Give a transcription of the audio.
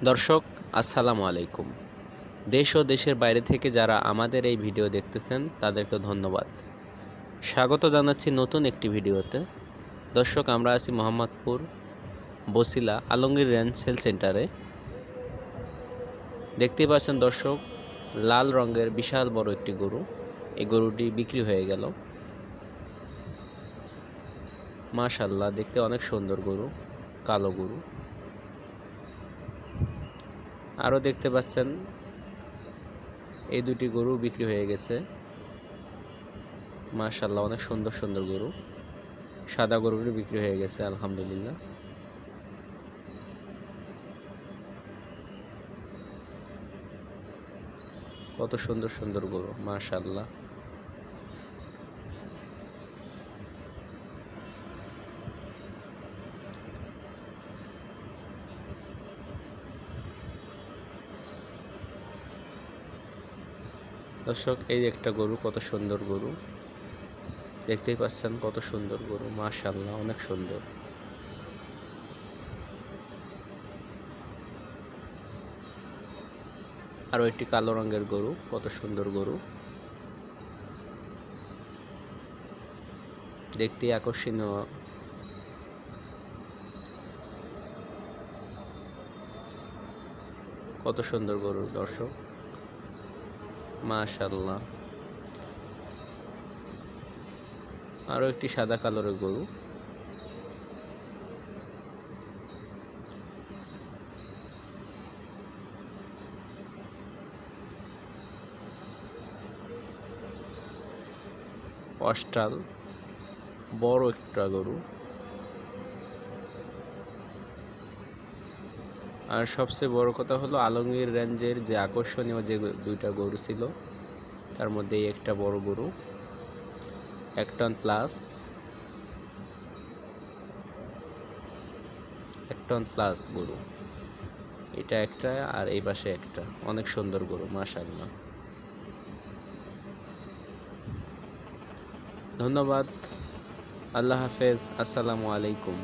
দর্শক আসসালামু আলাইকুম। দেশ ও দেশের বাইরে থেকে যারা আমাদের এই ভিডিও দেখতেছেন তাদেরকে ধন্যবাদ। স্বাগত জানাচ্ছি নতুন একটি ভিডিওতে। দর্শক, আমরা আছি মোহাম্মদপুর বসিলা আলমগীর রেঞ্জ সেল সেন্টারে। দেখতেই পাচ্ছেন দর্শক, লাল রঙের বিশাল বড় একটি গরু। এই গরুটি বিক্রি হয়ে গেল। মাশাআল্লাহ, দেখতে অনেক সুন্দর গরু, কালো গরু। আরও দেখতে পাচ্ছেন এই দুটি গরু বিক্রি হয়ে গেছে। মাশাআল্লাহ, অনেক সুন্দর সুন্দর গরু। সাদা গরুটি বিক্রি হয়ে গেছে আলহামদুলিল্লাহ। কত সুন্দর সুন্দর গরু, মাশাআল্লাহ। দর্শক, এই একটা গরু, কত সুন্দর গরু। দেখতেই পাচ্ছেন কত সুন্দর গরু, মাশাআল্লাহ, অনেক সুন্দর। আরও একটি কালো রঙের গরু, কত সুন্দর গরু। দেখতে আকর্ষণীয়। কত সুন্দর গরু দর্শক, মাশাআল্লাহ। আরও একটি সাদা কালোর গরু। অস্ট্রাল বড় একটা গরু। আর সবচেয়ে বড় কথা হলো, আলমগীর রেঞ্জের যে আকর্ষণীয় যে দুইটা গরু ছিল তার মধ্যে এই একটা বড় গরু, 1 টন প্লাস, 1 টন প্লাস গরু। এটা একটা আর এই পাশে একটা, অনেক সুন্দর গরু, মাশাআল্লাহ। ধন্যবাদ। আল্লাহ হাফেজ। আসসালামু আলাইকুম।